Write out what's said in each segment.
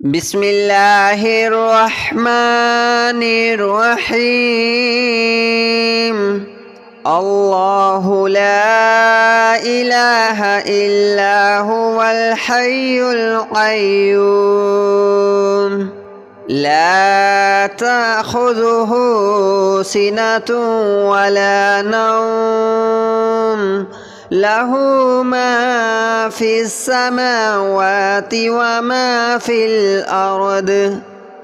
بسم الله الرحمن الرحيم. الله لا إله إلا هو الحي القيوم لا تأخذه سنة ولا نوم له ما في السماوات وما في الأرض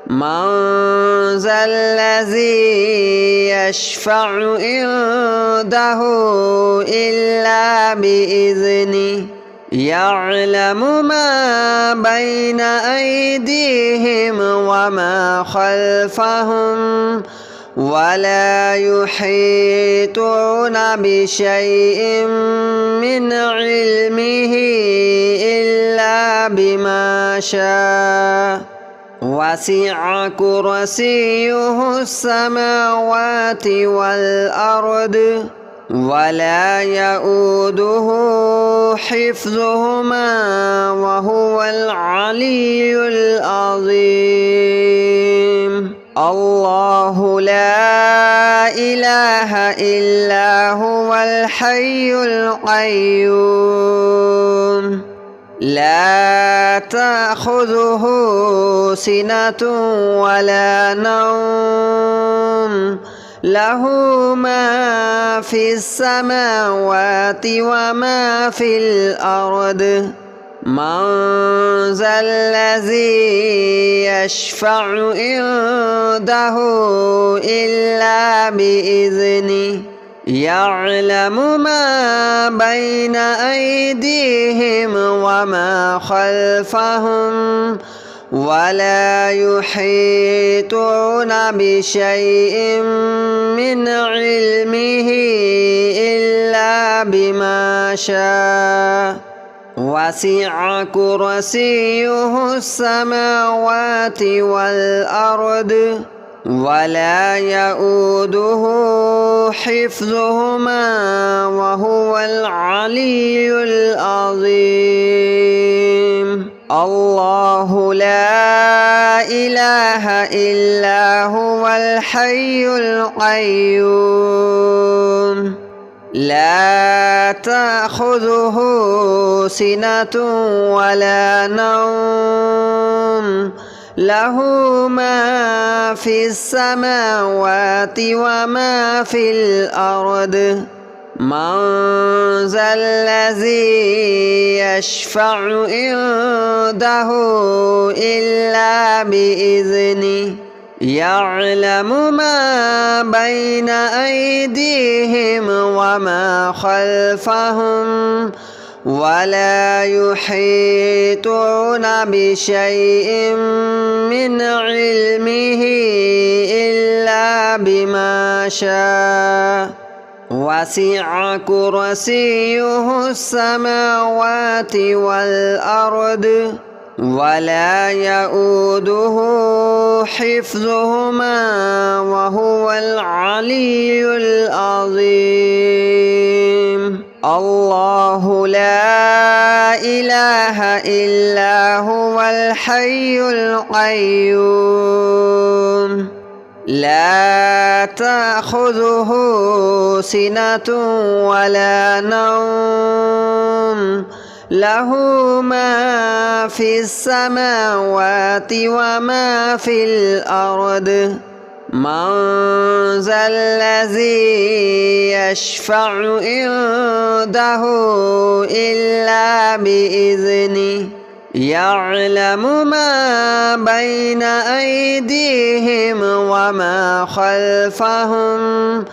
من ذا الذي يشفع عنده إلا بإذنه يعلم ما بين أيديهم وما خلفهم ولا يحيطون بشيء من علمه إلا بما شاء وسع كرسيه السماوات والأرض ولا يؤوده حفظهما وهو العلي العظيم. الله لا إله إلا هو الحي القيوم لا تأخذه سنة ولا نوم له ما في السماوات وما في الأرض من ذا الذي يشفع عنده إلا بإذنه يعلم ما بين أيديهم وما خلفهم ولا يحيطون بشيء من علمه إلا بما شاء وسع كرسيه السماوات والأرض ولا يؤوده حفظهما وهو العلي العظيم. الله لا إله إلا هو الحي القيوم لا تأخذه سنة ولا نوم له ما في السماوات وما في الأرض من ذا الذي يشفع عنده إلا بإذنه يعلم ما بين أيديهم وما خلفهم ولا يحيطون بشيء من علمه إلا بما شاء وسع كرسيه السماوات والأرض ولا يؤوده حفظهما وهو العلي العظيم. الله لا إله إلا هو الحي القيوم لا تأخذه سنة ولا نوم له ما في السماوات وما في الأرض من ذا الذي يشفع عنده إلا بإذنه يعلم ما بين أيديهم وما خلفهم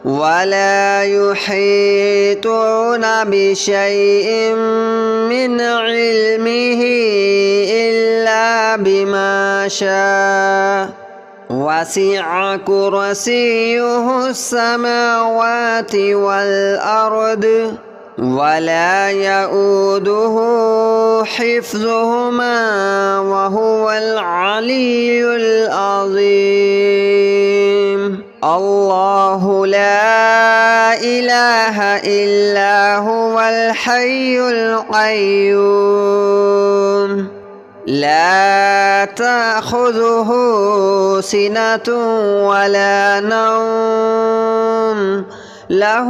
ولا يحيطون بشيء من علمه إلا بما شاء وسع كرسيه السماوات والأرض ولا يؤوده حفظهما وهو العلي العظيم. الله لا إله إلا هو الحي القيوم لا تأخذه سنة ولا نوم له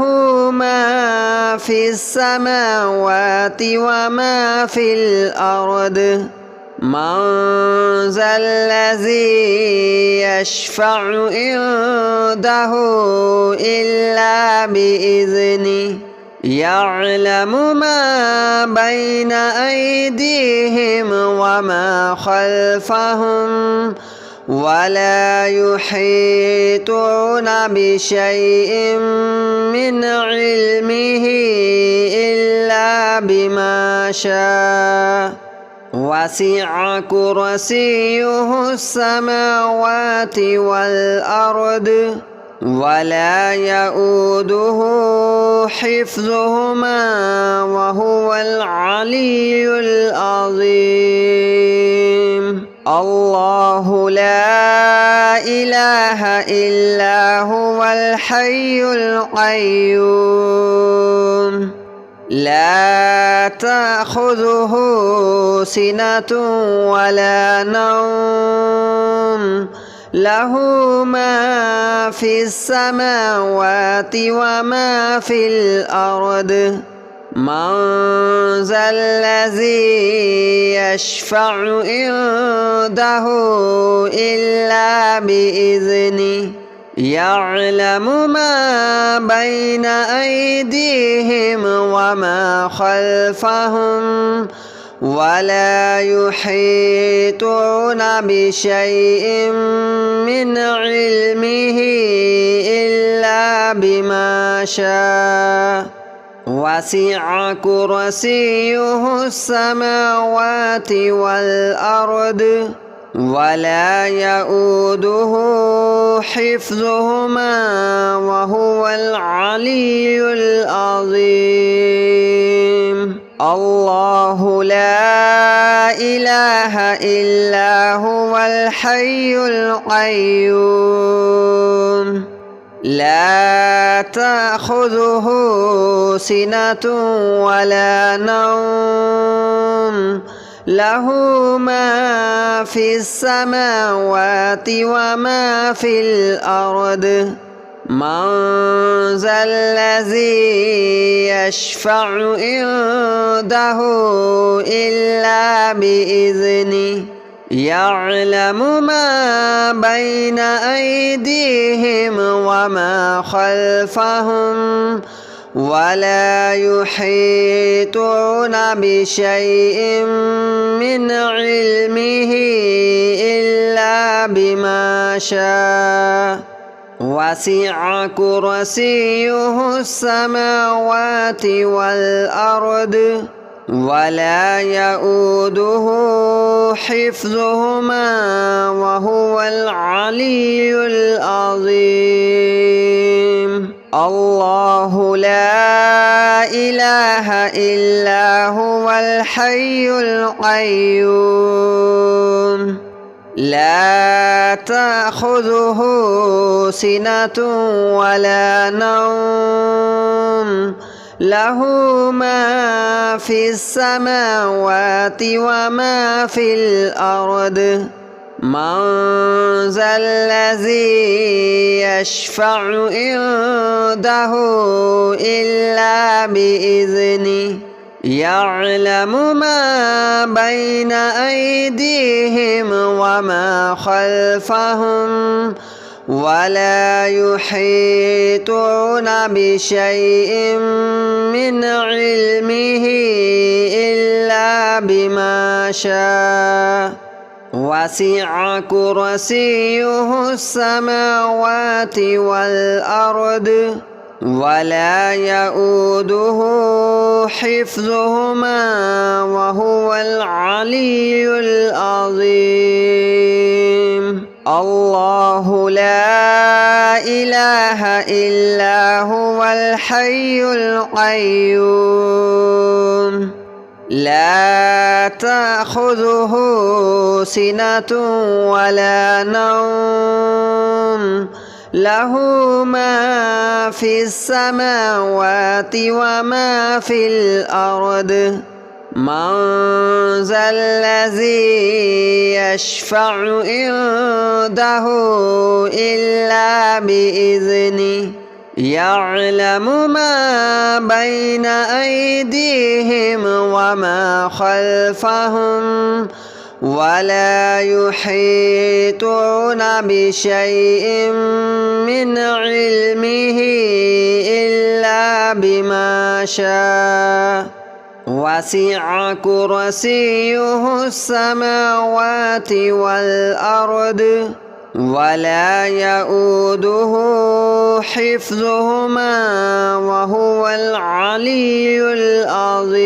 ما في السماوات وما في الأرض من ذا الذي يشفع عنده إلا بإذنه يعلم ما بين أيديهم وما خلفهم ولا يحيطون بشيء من علمه إلا بما شاء وسع كرسيه السماوات والأرض ولا يؤوده حفظهما وهو العلي العظيم الله لا إله إلا هو الحي القيوم لا تأخذه سنة ولا نوم له ما في السماوات وما في الأرض من ذا الذي يشفع عنده إلا بإذنه يعلم ما بين أيديهم وما خلفهم ولا يحيطون بشيء من علمه إلا بما شاء وسع كرسيه السماوات والأرض ولا يؤوده حفظهما وهو العلي العظيم الله لا إله إلا هو الحي القيوم لا تأخذه سنة ولا نوم له ما في السماوات وما في الأرض من ذا الذي يشفع عنده إلا بإذنه يعلم ما بين أيديهم وما خلفهم ولا يحيطون بشيء من علمه إلا بما شاء وسع كرسيه السماوات والأرض ولا يؤوده حفظهما وهو العلي العظيم الله لا إله إلا هو الحي القيوم لا تأخذه سنة ولا نوم له ما في السماوات وما في الأرض من ذا الذي يشفع عنده إلا بإذنه يعلم ما بين أيديهم وما خلفهم ولا يحيطون بشيء من علمه إلا بما شاء وسع كرسيه السماوات والأرض ولا يؤوده حفظهما وهو العلي العظيم الله لا إله إلا هو الحي القيوم لا تأخذه سنة ولا نوم له ما في السماوات وما في الأرض من ذا الذي يشفع عنده إلا بإذنه يعلم ما بين أيديهم وما خلفهم ولا يحيطون بشيء من علمه إلا بما شاء وسع كرسيه السماوات والأرض ولا يؤوده حفظهما وهو العلي العظيم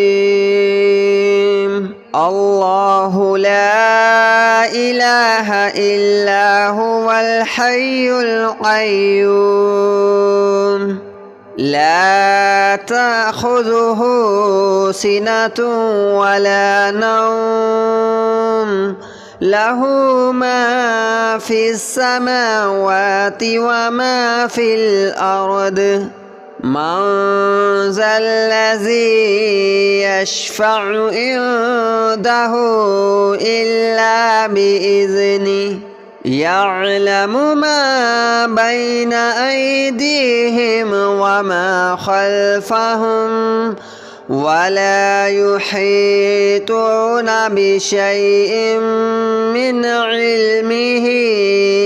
الله لا إله إلا هو الحي القيوم لا تأخذه سنة ولا نوم له ما في السماوات وما في الأرض من ذا الذي يشفع عنده إلا بإذنه يعلم ما بين أيديهم وما خلفهم ولا يحيطون بشيء من علمه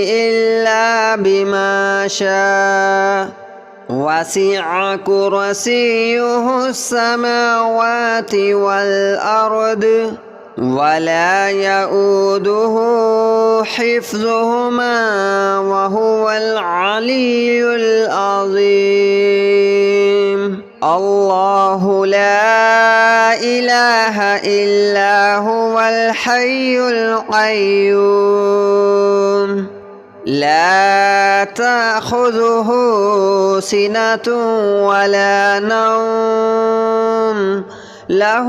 إلا بما شاء وسع كرسيه السماوات والأرض ولا يؤوده حفظهما وهو العلي العظيم الله لا إله إلا هو الحي القيوم لا تأخذه سنة ولا نوم له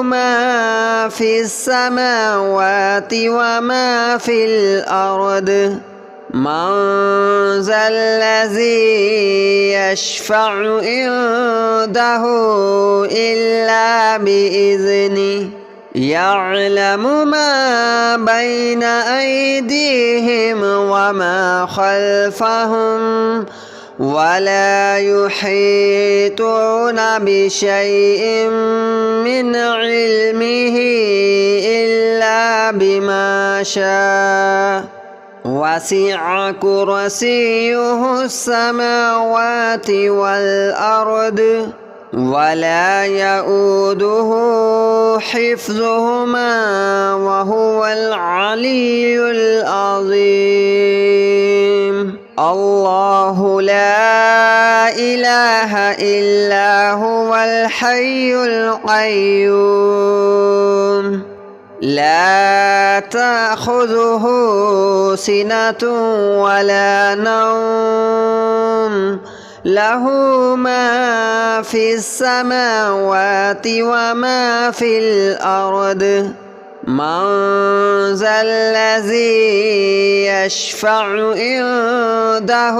ما في السماوات وما في الأرض من ذا الذي يشفع عنده إلا بإذنه يعلم ما بين أيديهم وما خلفهم ولا يحيطون بشيء من علمه إلا بما شاء وسع كرسيه السماوات والأرض ولا يؤوده حفظهما وهو العلي العظيم الله لا إله إلا هو الحي القيوم لا تأخذه سنة ولا نوم له ما في السماوات وما في الأرض من ذا الذي يشفع عنده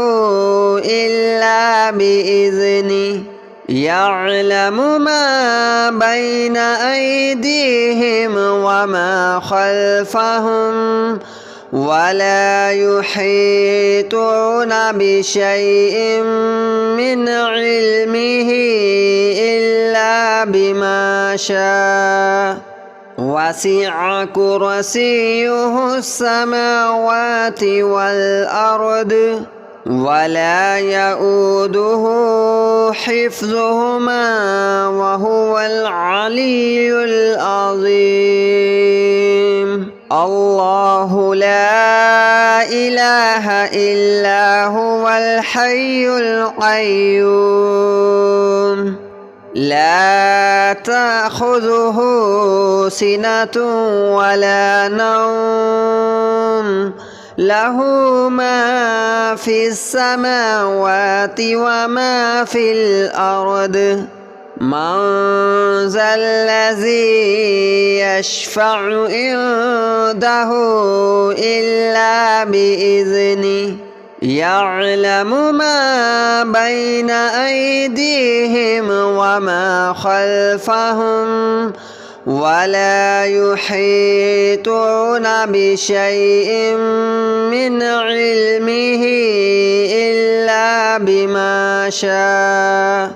إلا بإذنه يعلم ما بين أيديهم وما خلفهم ولا يحيطون بشيء من علمه إلا بما شاء وسع كرسيه السماوات والأرض ولا يؤوده حفظهما وهو العلي العظيم الله لا إله إلا هو الحي القيوم لا تأخذه سنة ولا نوم له ما في السماوات وما في الأرض من ذا الذي يشفع عنده إلا بإذنه يعلم ما بين أيديهم وما خلفهم ولا يحيطون بشيء من علمه إلا بما شاء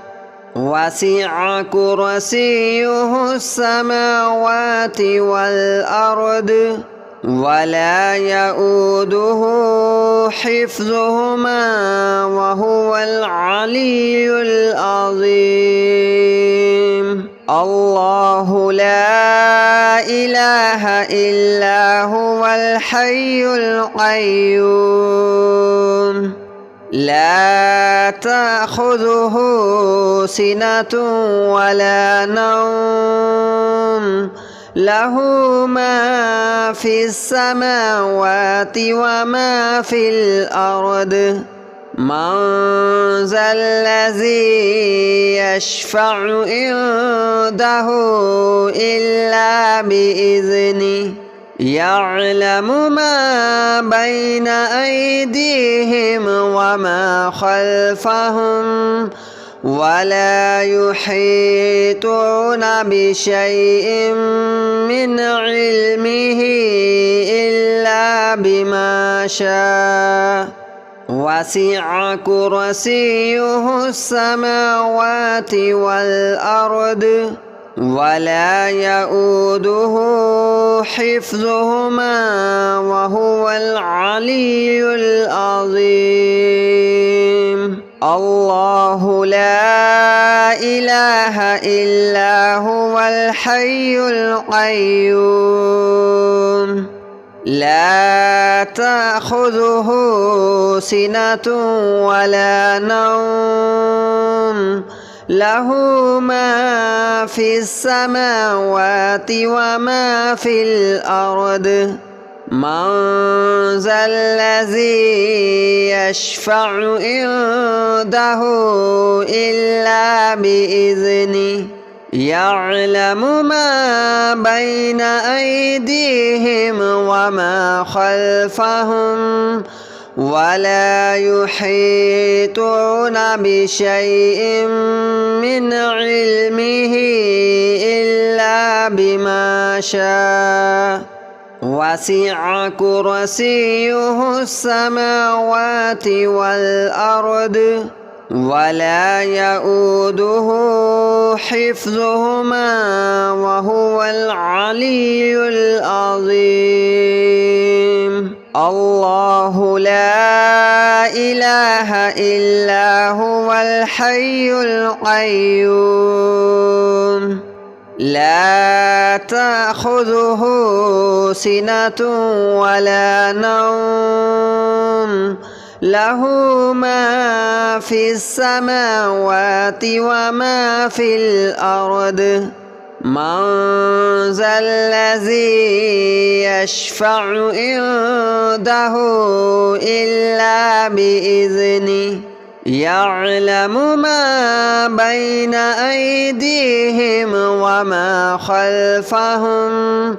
وسع كرسيه السماوات والأرض ولا يؤوده حفظهما وهو العلي العظيم الله لا إله إلا هو الحي القيوم لا تأخذه سنة ولا نوم له ما في السماوات وما في الأرض من ذا الذي يشفع عنده إلا بإذنه يعلم ما بين أيديهم وما خلفهم ولا يحيطون بشيء من علمه إلا بما شاء وسع كرسيه السماوات والأرض ولا يؤوده حفظهما وهو العلي العظيم الله لا إله إلا هو الحي القيوم لا تأخذه سنة ولا نوم له ما في السماوات وما في الأرض من ذا الذي يشفع عنده إلا بإذنه يعلم ما بين أيديهم وما خلفهم ولا يحيطون بشيء من علمه إلا بما شاء وسع كرسيه السماوات والأرض ولا يؤوده حفظهما وهو العلي العظيم الله لا إله إلا هو الحي القيوم لا تأخذه سنة ولا نوم له ما في السماوات وما في الأرض من ذا الذي يشفع عنده إلا بإذنه يعلم ما بين أيديهم وما خلفهم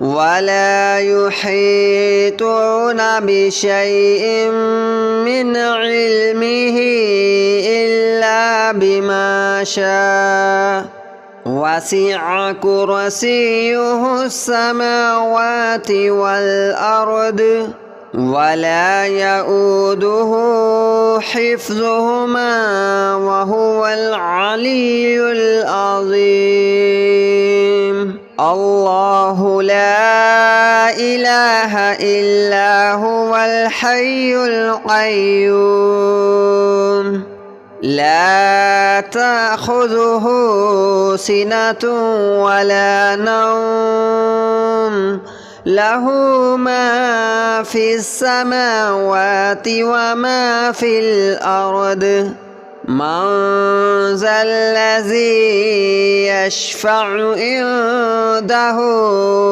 ولا يحيطون بشيء من علمه إلا بما شاء وسع كرسيه السماوات والأرض ولا يؤوده حفظهما وهو العلي العظيم الله لا إله إلا هو الحي القيوم لا تأخذه سنة ولا نوم له ما في السماوات وما في الأرض من ذا الذي يشفع عنده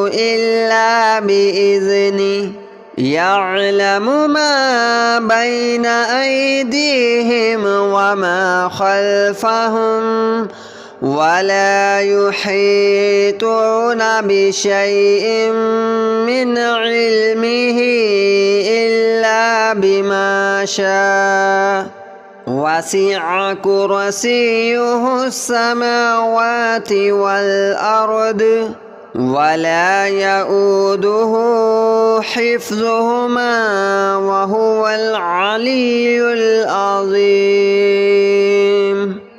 إلا بإذنه يعلم ما بين أيديهم وما خلفهم ولا يحيطون بشيء من علمه إلا بما شاء وسع كرسيه السماوات والأرض ولا يؤوده حفظهما وهو العلي العظيم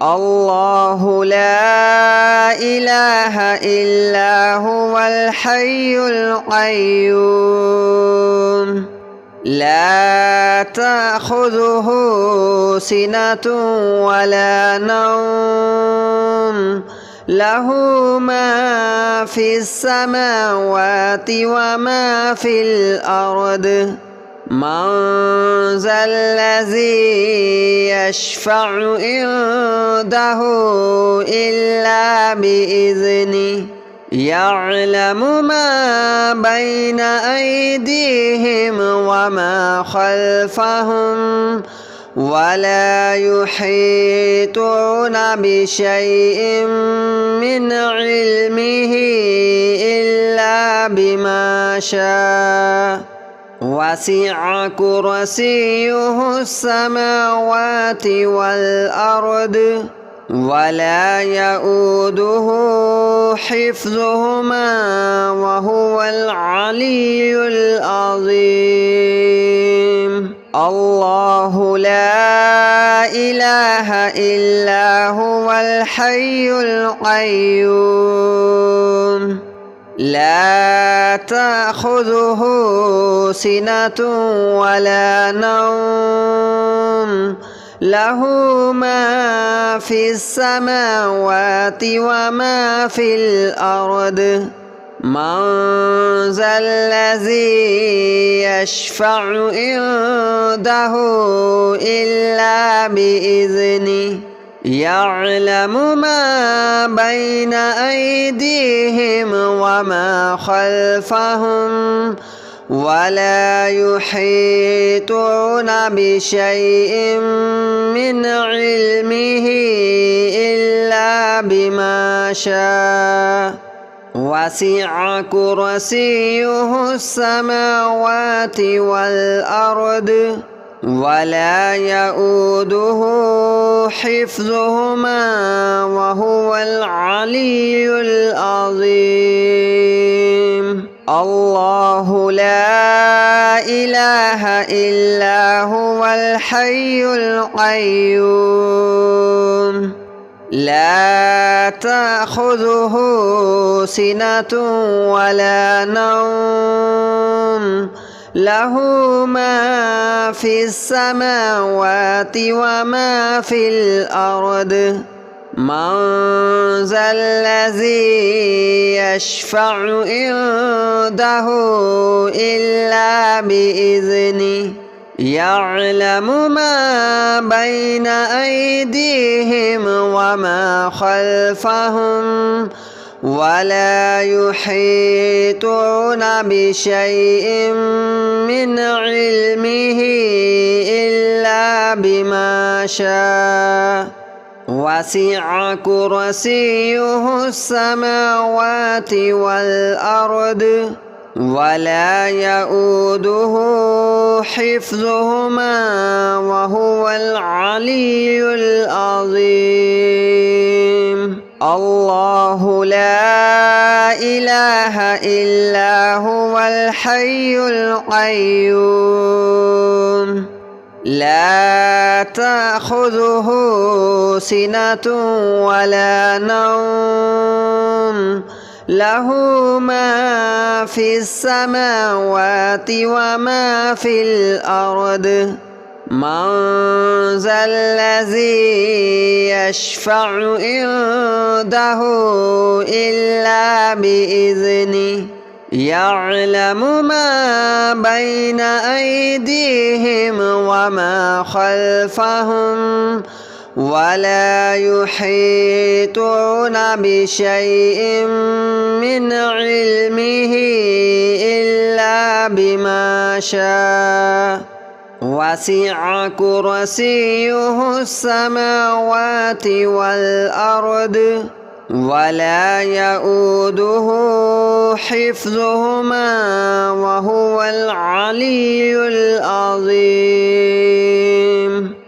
الله لا إله إلا هو الحي القيوم لا تأخذه سنة ولا نوم له ما في السماوات وما في الأرض من ذا الذي يشفع عنده إلا بإذنه يعلم ما بين أيديهم وما خلفهم ولا يحيطون بشيء من علمه إلا بما شاء وسع كرسيه السماوات والأرض ولا يؤوده حفظهما وهو العلي العظيم الله لا إله إلا هو الحي القيوم لا تأخذه سنة ولا نوم له ما في السماوات وما في الأرض من ذا الذي يشفع عنده إلا بإذنه يعلم ما بين أيديهم وما خلفهم ولا يحيطون بشيء من علمه إلا بما شاء وسع كرسيه السماوات والأرض ولا يؤوده حفظهما وهو العلي العظيم الله لا إله إلا هو الحي القيوم لا تأخذه سنة ولا نوم له ما في السماوات وما في الأرض من ذا الذي يشفع عنده إلا بإذنه يعلم ما بين أيديهم وما خلفهم ولا يحيطون بشيء من علمه إلا بما شاء وسع كرسيه السماوات والأرض ولا يؤوده حفظهما وهو العلي العظيم الله لا إله إلا هو الحي القيوم لا تأخذه سنة ولا نوم له ما في السماوات وما في الأرض من ذا الذي يشفع عنده إلا بإذنه يعلم ما بين أيديهم وما خلفهم ولا يحيطون بشيء من علمه إلا بما شاء وسع كرسيه السماوات والأرض ولا يؤوده حفظهما وهو العلي العظيم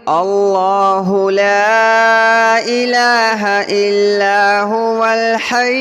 الله لا إله إلا هو الحي